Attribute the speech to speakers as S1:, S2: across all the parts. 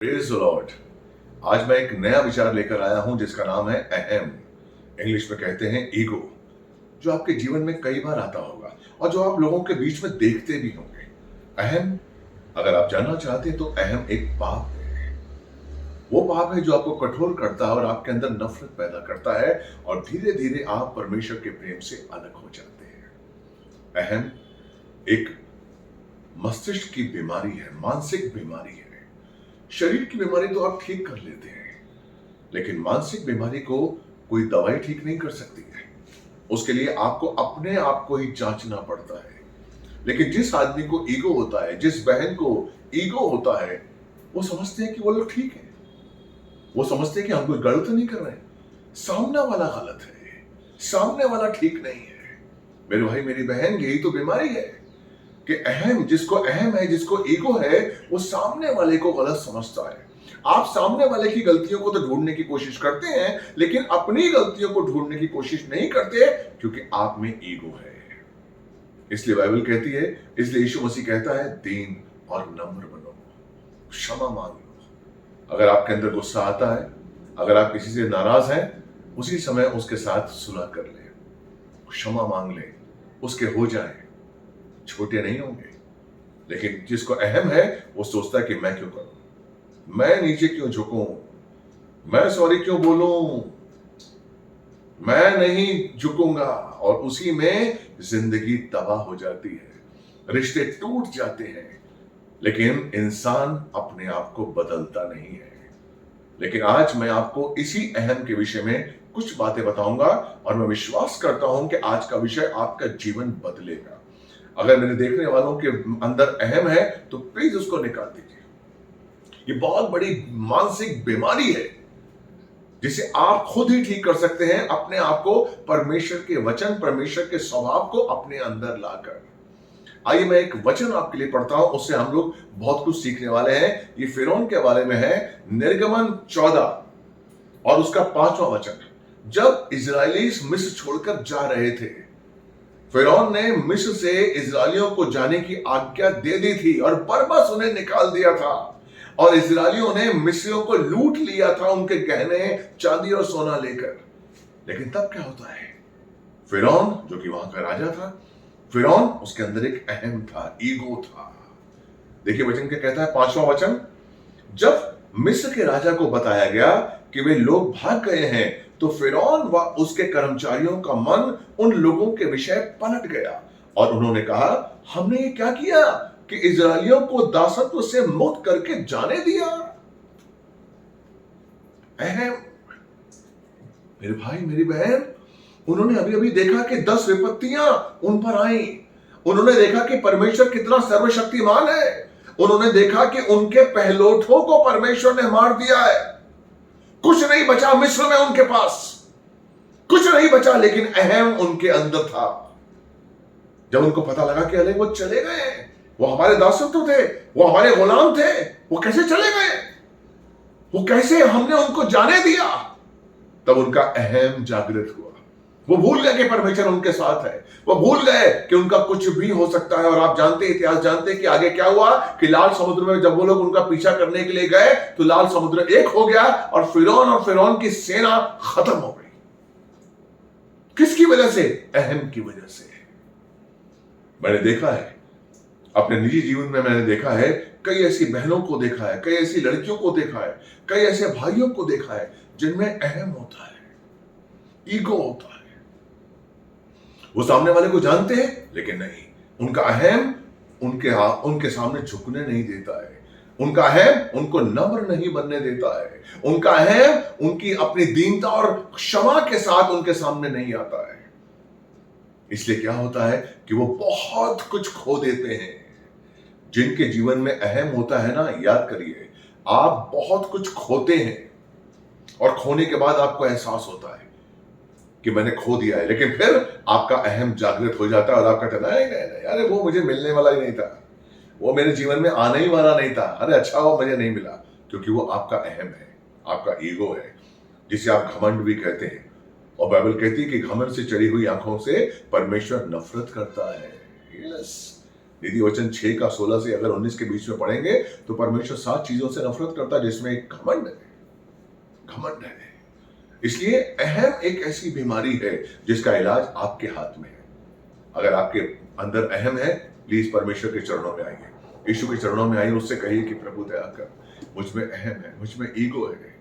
S1: Praise the Lord. आज मैं एक नया विचार लेकर आया हूं जिसका नाम है अहम। इंग्लिश में कहते हैं ईगो, जो आपके जीवन में कई बार आता होगा और जो आप लोगों के बीच में देखते भी होंगे। अहम, अगर आप जानना चाहते हैं तो अहम एक पाप है। वो पाप है जो आपको कठोर करता है और आपके अंदर नफरत पैदा करता है और धीरे धीरे आप परमेश्वर के प्रेम से अलग हो जाते हैं। अहम एक मस्तिष्क की बीमारी है, मानसिक बीमारी है। शरीर की बीमारी तो आप ठीक कर लेते हैं, लेकिन मानसिक बीमारी को कोई दवाई ठीक नहीं कर सकती है। उसके लिए आपको अपने आप को ही जांचना पड़ता है। लेकिन जिस आदमी को ईगो होता है, जिस बहन को ईगो होता है, वो समझते हैं कि वो लोग ठीक है। वो समझते हैं कि हम कोई गलत नहीं कर रहे हैं, सामने वाला गलत है, सामने वाला ठीक नहीं है। मेरे भाई मेरी बहन, यही तो बीमारी है कि जिसको अहम है, जिसको ईगो है, वो सामने वाले को गलत समझता है। आप सामने वाले की गलतियों को तो ढूंढने की कोशिश करते हैं, लेकिन अपनी गलतियों को ढूंढने की कोशिश नहीं करते, क्योंकि आप में ईगो है। इसलिए बाइबल कहती है, इसलिए यीशु मसीह कहता है, दीन और नम्र बनो, क्षमा मांग लो। अगर आपके अंदर गुस्सा आता है, अगर आप किसी से नाराज हैं, उसी समय उसके साथ सुलह कर ले, क्षमा मांग ले, उसके हो जाए। छोटे नहीं होंगे, लेकिन जिसको अहम है वो सोचता है कि मैं क्यों करूं, मैं नीचे क्यों झुकूं, मैं सॉरी क्यों बोलूं, मैं नहीं झुकूंगा। और उसी में जिंदगी तबाह हो जाती है, रिश्ते टूट जाते हैं। लेकिन इंसान अपने आप को बदलता नहीं है। लेकिन आज मैं आपको इसी अहम के विषय में कुछ बातें बताऊंगा और मैं विश्वास करता हूं कि आज का विषय आपका जीवन बदलेगा। अगर मेरे देखने वालों के अंदर अहम है तो प्लीज उसको निकाल दीजिए। ये बहुत बड़ी मानसिक बीमारी है जिसे आप खुद ही ठीक कर सकते हैं, अपने आप को परमेश्वर के वचन, परमेश्वर के स्वभाव को अपने अंदर लाकर। आइए मैं एक वचन आपके लिए पढ़ता हूं, उससे हम लोग बहुत कुछ सीखने वाले हैं। ये फिरौन के बारे में है, निर्गमन 14 और उसका 5वां वचन। जब इजरायली मिस्र छोड़कर जा रहे थे, फिरौन ने मिस्र से इजरायलियों को जाने की आज्ञा दे दी थी और बरबस उन्हें निकाल दिया था। और इजरायलियों ने मिस्रियों को लूट लिया था, उनके गहने, चांदी और सोना लेकर। लेकिन तब क्या होता है, फिरौन जो कि वहां का राजा था, फिरौन उसके अंदर एक अहम था, ईगो था। देखिए वचन क्या कहता है, 5वां वचन। जब मिस्र के राजा को बताया गया कि वे लोग भाग गए हैं, तो फिरौन व उसके कर्मचारियों का मन उन लोगों के विषय पलट गया और उन्होंने कहा, हमने ये क्या किया कि इजरायलियों को दासत्व से मुक्त करके जाने दिया। अहम, मेरे भाई मेरी बहन, उन्होंने अभी अभी देखा कि 10 विपत्तियां उन पर आई। उन्होंने देखा कि परमेश्वर कितना सर्वशक्तिमान है। उन्होंने देखा कि उनके पहलोठों को परमेश्वर ने मार दिया है। कुछ नहीं बचा मिस्र में, उनके पास कुछ नहीं बचा, लेकिन अहम उनके अंदर था। जब उनको पता लगा कि अरे वो चले गए, वो हमारे दासत्व थे, वो हमारे गुलाम थे, वो कैसे चले गए, वो कैसे हमने उनको जाने दिया, तब उनका अहम जागृत हुआ। वो भूल गए कि परमेश्वर उनके साथ है। वो भूल गए कि उनका कुछ भी हो सकता है। और आप जानते, इतिहास जानते कि आगे क्या हुआ, कि लाल समुद्र में जब वो लोग उनका पीछा करने के लिए गए तो लाल समुद्र एक हो गया और फिरौन की सेना खत्म हो गई। किसकी वजह से? अहम की वजह से। मैंने देखा है अपने निजी जीवन में, मैंने देखा है कई ऐसी बहनों को देखा है, कई ऐसी लड़कियों को देखा है, कई ऐसे भाइयों को देखा है जिनमें अहम होता है, ईगो होता है। वो सामने वाले को जानते हैं, लेकिन नहीं, उनका अहम उनके सामने झुकने नहीं देता है। उनका अहम उनको नम्र नहीं बनने देता है। उनका अहम उनकी अपनी दीनता और क्षमा के साथ उनके सामने नहीं आता है। इसलिए क्या होता है कि वो बहुत कुछ खो देते हैं। जिनके जीवन में अहम होता है ना, याद करिए, आप बहुत कुछ खोते हैं और खोने के बाद आपको एहसास होता है कि मैंने खो दिया है। लेकिन फिर आपका अहम जागृत हो जाता है और आप कहते हैं, नहीं नहीं नहीं, अरे वो मुझे मिलने वाला ही नहीं था, वो मेरे जीवन में आने ही वाला नहीं था, अरे अच्छा वो मुझे नहीं मिला। क्योंकि वो आपका अहम है, आपका ईगो है, जिसे आप घमंड भी कहते हैं। और बाइबल कहती है कि घमंड से चढ़ी हुई आंखों से परमेश्वर नफरत करता है। यस, नीति वचन 6 का 16 से अगर 19 के बीच में पढ़ेंगे तो परमेश्वर 7 चीजों से नफरत करता है, जिसमें एक घमंड है। घमंड है। इसलिए अहम एक ऐसी बीमारी है जिसका इलाज आपके हाथ में है। अगर आपके अंदर अहम है, प्लीज परमेश्वर के चरणों में आइए, यीशु के चरणों में आइए, उससे कहिए कि प्रभु दया कर, मुझ में अहम है, मुझ में ईगो है।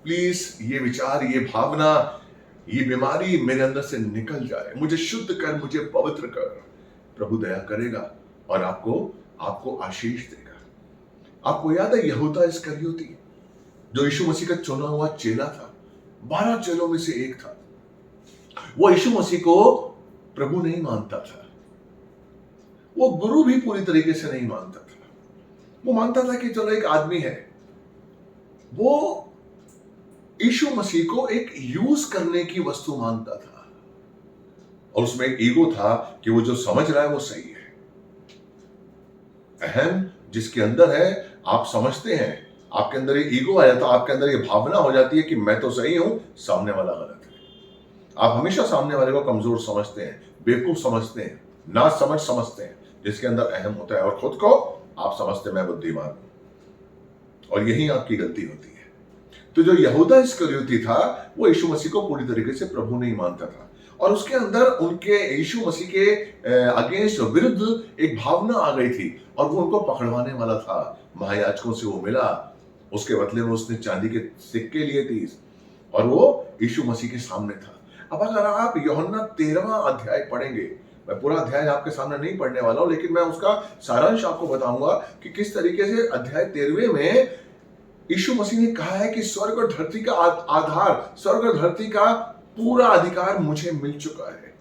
S1: प्लीज ये विचार, ये भावना, ये बीमारी मेरे अंदर से निकल जाए, मुझे शुद्ध कर, मुझे पवित्र कर। प्रभु दया करेगा और आपको आशीष देगा। आपको याद है यहूदा इस्करियोती, जो यीशु मसीह का चुना हुआ चेला था, 12 चेलों में से एक था। वो यीशु मसीह को प्रभु नहीं मानता था, वो गुरु भी पूरी तरीके से नहीं मानता था। वो मानता था कि चलो एक आदमी है। वो यीशु मसीह को एक यूज करने की वस्तु मानता था, और उसमें एक ईगो था कि वो जो समझ रहा है वो सही है। अहम जिसके अंदर है, आप समझते हैं, आपके अंदर ये ईगो आ जाता है, आपके अंदर ये भावना हो जाती है कि मैं तो सही हूं, सामने वाला गलत है। आप हमेशा सामने वाले को कमजोर समझते हैं, बेवकूफ समझते हैं, ना समझते हैं, जिसके अंदर अहम होता है, और खुद को आप समझते मैं बुद्धिमान हूं, और यही आपकी गलती होती है। तो जो यहूदा इस्करियोती था, वो यीशु मसीह को पूरी तरीके से प्रभु नहीं मानता था, और उसके अंदर उनके यीशु मसीह के अगेंस्ट, विरुद्ध एक भावना आ गई थी, और वो उनको पकड़वाने वाला था। महायाजकों से वो मिला, उसके बदले में उसने चांदी के सिक्के लिए 30, और वो यीशु मसीह के सामने था। अब अगर आप यूहन्ना 13वां अध्याय पढ़ेंगे, मैं पूरा अध्याय आपके सामने नहीं पढ़ने वाला हूं, लेकिन मैं उसका सारांश आपको बताऊंगा कि किस तरीके से अध्याय 13वें में यीशु मसीह ने कहा है कि स्वर्ग और धरती का आधार, स्वर्ग और धरती का पूरा अधिकार मुझे मिल चुका है।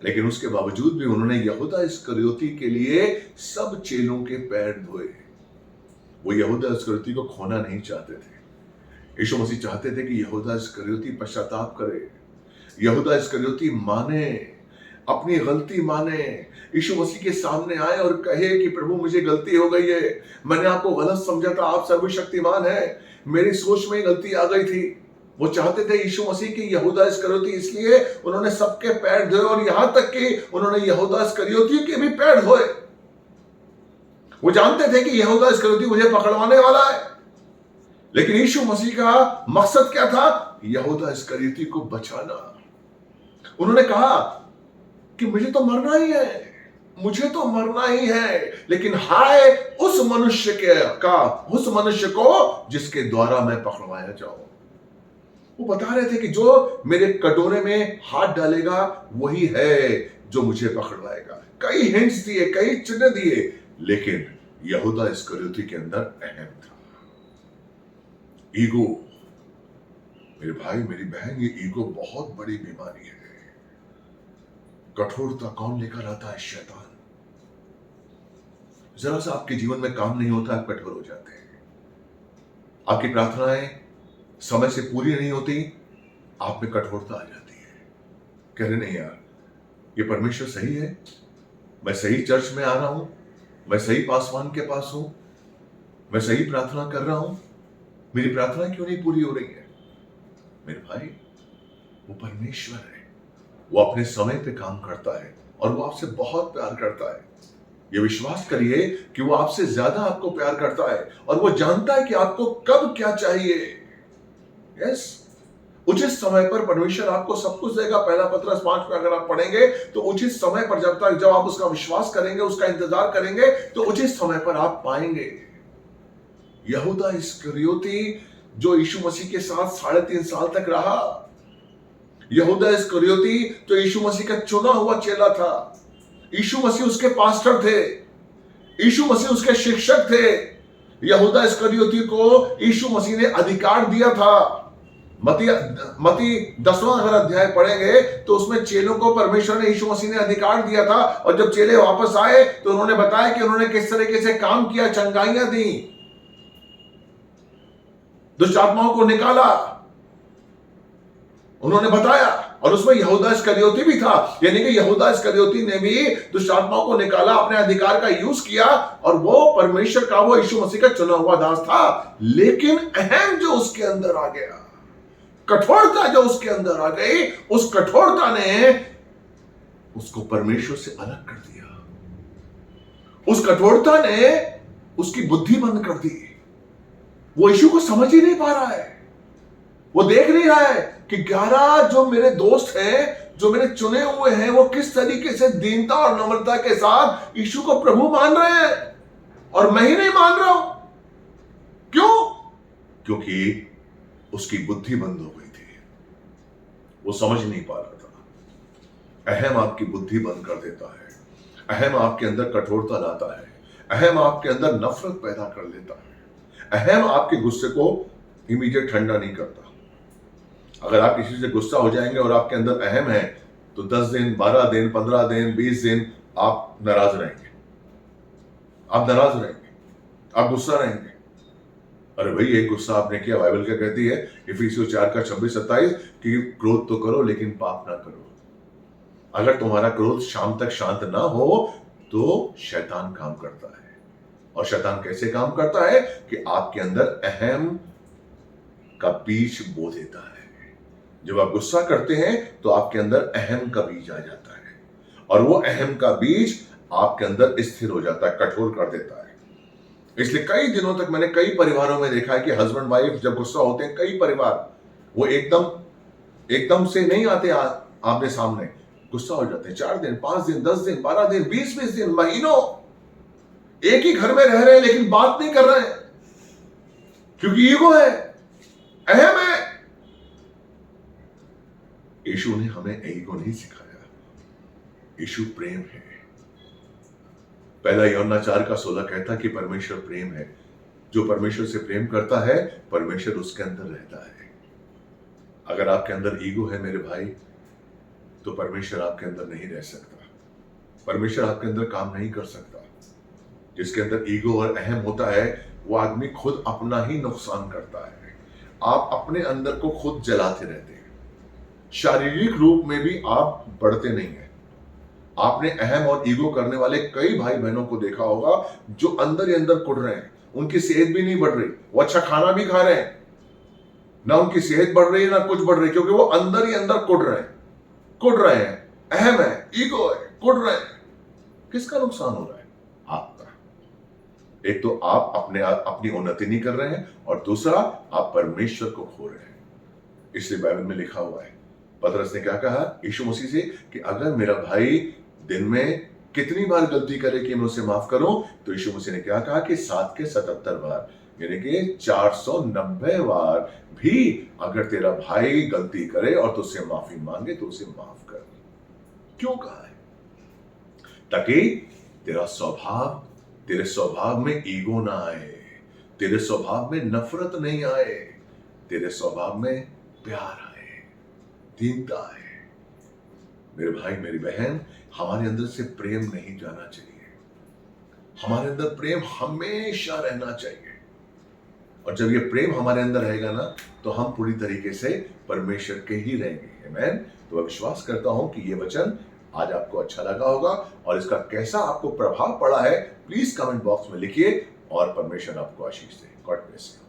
S1: लेकिन उसके बावजूद भी उन्होंने यहूदा इस्करियोती के लिए सब चेलों के पैर धोए। वो यहूदा इस्करियोती को खोना नहीं चाहते थे। यीशु मसीह चाहते थे कि यहूदा इस्करियोती पश्चाताप करे, यहूदा इस्करियोती माने, अपनी गलती माने, यीशु मसीह के सामने आए और कहे कि प्रभु मुझे गलती हो गई है, मैंने आपको गलत समझा था, आप सर्वशक्तिमान है, मेरी सोच में गलती आ गई थी। वो चाहते थे यीशु मसीह की यहूदा इस्करियोती, इसलिए उन्होंने सबके पैर धोए, और यहां तक कि उन्होंने यहूदा इस्करियोती के भी पैर धोए। वो जानते थे कि यहूदा इस्करियोती मुझे पकड़वाने वाला है, लेकिन यीशु मसीह का मकसद क्या था? यहूदा इस्करियोती को बचाना। उन्होंने कहा कि मुझे तो मरना ही है, मुझे तो मरना ही है, लेकिन हाय उस मनुष्य उस मनुष्य को जिसके द्वारा मैं पकड़वाया जाऊं। वो बता रहे थे कि जो मेरे कटोरे में हाथ डालेगा वही है जो मुझे पकड़वाएगा। कई हिंट्स दिए, कई चिन्ह दिए, लेकिन यहूदा इस्करियोती के अंदर अहम था, ईगो। मेरे भाई, मेरी बहन, ये ईगो बहुत बड़ी बीमारी है। कठोरता कौन लेकर आता है? शैतान। जरा सा आपके जीवन में काम नहीं होता, आप कठोर हो जाते हैं। आपकी प्रार्थनाएं समय से पूरी नहीं होती, आप में कठोरता आ जाती है। कह रहे नहीं यार, ये परमेश्वर सही है, मैं सही चर्च में आ रहा हूं, मैं सही पासवान के पास हूं, मैं सही प्रार्थना कर रहा हूं, मेरी प्रार्थना क्यों नहीं पूरी हो रही है? मेरे भाई, वो परमेश्वर है, वो अपने समय पे काम करता है, और वो आपसे बहुत प्यार करता है। ये विश्वास करिए कि वो आपसे ज्यादा आपको प्यार करता है, और वो जानता है कि आपको कब क्या चाहिए। यस, उचित समय पर परमेश्वर आपको सब कुछ देगा। पहला पत्रस 5 में अगर आप पढ़ेंगे तो उचित समय पर, जब आप उसका विश्वास करेंगे, उसका इंतजार करेंगे, तो उचित समय पर आप पाएंगे। यहूदा इस्करियोती जो यीशु मसीह के साथ 3.5 साल तक रहा, यहूदा इस्करियोती तो यीशु मसीह का चुना हुआ चेला था, यीशु मसीह उसके पास्टर थे, यीशु मसीह उसके शिक्षक थे। यहूदा इस्करियोती को यीशु मसीह ने अधिकार दिया था। मती 10वां अगर अध्याय पढ़ेंगे तो उसमें चेलों को परमेश्वर ने, यीशु मसीह ने अधिकार दिया था, और जब चेले वापस आए तो उन्होंने बताया कि उन्होंने किस तरीके से काम किया, चंगाइयां दी, दुष्ट आत्माओं को निकाला, उन्होंने बताया। और उसमें यहूदा इस्करियोती भी था, यानी कि यहूदा इस्करियोती ने भी दुष्ट आत्माओं को निकाला, अपने अधिकार का यूज किया, और वो परमेश्वर का, वो यीशु मसीह का चुना हुआ दास था। लेकिन अहम जो उसके अंदर आ गया, कठोरता जो उसके अंदर आ गई, उस कठोरता ने उसको परमेश्वर से अलग कर दिया। उस कठोरता ने उसकी बुद्धि बंद कर दी। वो यीशु को समझ ही नहीं पा रहा है। वो देख नहीं रहा है कि 11 जो मेरे दोस्त हैं, जो मेरे चुने हुए हैं, वो किस तरीके से दीनता और नम्रता के साथ यीशु को प्रभु मान रहे हैं और मैं ही नहीं मान रहा हूं। क्यों? क्योंकि उसकी बुद्धि बंद हो गई थी। वो समझ नहीं पा रहा था। अहम आपकी बुद्धि बंद कर देता है। अहम आपके अंदर कठोरता लाता है। अहम आपके अंदर नफरत पैदा कर लेता है। अहम आपके गुस्से को इमीडिएट ठंडा नहीं करता। अगर आप किसी से गुस्सा हो जाएंगे और आपके अंदर अहम है, तो 10 दिन, 12 दिन, 15 दिन, 20 दिन आप नाराज रहेंगे। आप नाराज रहेंगे, आप गुस्सा रहेंगे। अरे भाई, एक गुस्सा आपने किया, बाइबल क्या कहती है इफिसियों 4 का 26-27 कि क्रोध तो करो लेकिन पाप ना करो। अगर तुम्हारा क्रोध शाम तक शांत ना हो तो शैतान काम करता है। और शैतान कैसे काम करता है कि आपके अंदर अहम का बीज बो देता है। जब आप गुस्सा करते हैं तो आपके अंदर अहम का बीज आ जाता है और वो अहम का बीज आपके अंदर स्थिर हो जाता है, कठोर कर देता है। इसलिए कई दिनों तक मैंने कई परिवारों में देखा है कि हस्बैंड वाइफ जब गुस्सा होते हैं, कई परिवार वो एकदम से नहीं आते आमने सामने, गुस्सा हो जाते हैं। 4 दिन, 5 दिन, 10 दिन, 12 दिन, 20-20 दिन, महीनों एक ही घर में रह रहे हैं लेकिन बात नहीं कर रहे हैं, क्योंकि ईगो है, अहम है। यीशु ने हमें ईगो नहीं सिखाया। यीशु प्रेम है। पहला यूहन्ना 4 का 16 कहता कि परमेश्वर प्रेम है। जो परमेश्वर से प्रेम करता है, परमेश्वर उसके अंदर रहता है। अगर आपके अंदर ईगो है मेरे भाई, तो परमेश्वर आपके अंदर नहीं रह सकता। परमेश्वर आपके अंदर काम नहीं कर सकता। जिसके अंदर ईगो और अहम होता है, वो आदमी खुद अपना ही नुकसान करता है। आप अपने अंदर को खुद जलाते रहते हैं। शारीरिक रूप में भी आप बढ़ते नहीं हैं। आपने अहम और ईगो करने वाले कई भाई बहनों को देखा होगा जो अंदर ही अंदर कुड़ रहे हैं। उनकी सेहत भी नहीं बढ़ रही, वो अच्छा खाना भी खा रहे हैं, ना उनकी सेहत बढ़ रही है ना कुछ बढ़ रही है, क्योंकि वो अंदर ही अंदर कुड़ रहे हैं। अहम है, ईगो है, कुड़ रहे हैं। किसका नुकसान हो रहा है? आपका। एक तो आप अपनी उन्नति नहीं कर रहे हैं और दूसरा आप परमेश्वर को खो रहे हैं। इसलिए बाइबल में लिखा हुआ है, पतरस ने क्या कहा यीशु मसीह से कि अगर मेरा भाई दिन में कितनी बार गलती करे कि मैं उसे माफ करूं, तो यीशु मसीह ने क्या कहा कि 7 के 77 बार, यानी कि 490 बार भी अगर तेरा भाई गलती करे और तुझसे माफी मांगे तो उसे माफ कर। क्यों कहा है? ताकि तेरे स्वभाव में ईगो ना आए, तेरे स्वभाव में नफरत नहीं आए, तेरे स्वभाव में प्यार आए, दीनता आए। मेरे भाई मेरी बहन, हमारे अंदर से प्रेम नहीं जाना चाहिए। हमारे अंदर प्रेम हमेशा रहना चाहिए। और जब ये प्रेम हमारे अंदर रहेगा ना, तो हम पूरी तरीके से परमेश्वर के ही रहेंगे। आमीन। तो मैं विश्वास करता हूं कि ये वचन आज आपको अच्छा लगा होगा और इसका कैसा आपको प्रभाव पड़ा है, प्लीज कमेंट बॉक्स में लिखिए और परमेश्वर आपको आशीष दे। God bless you.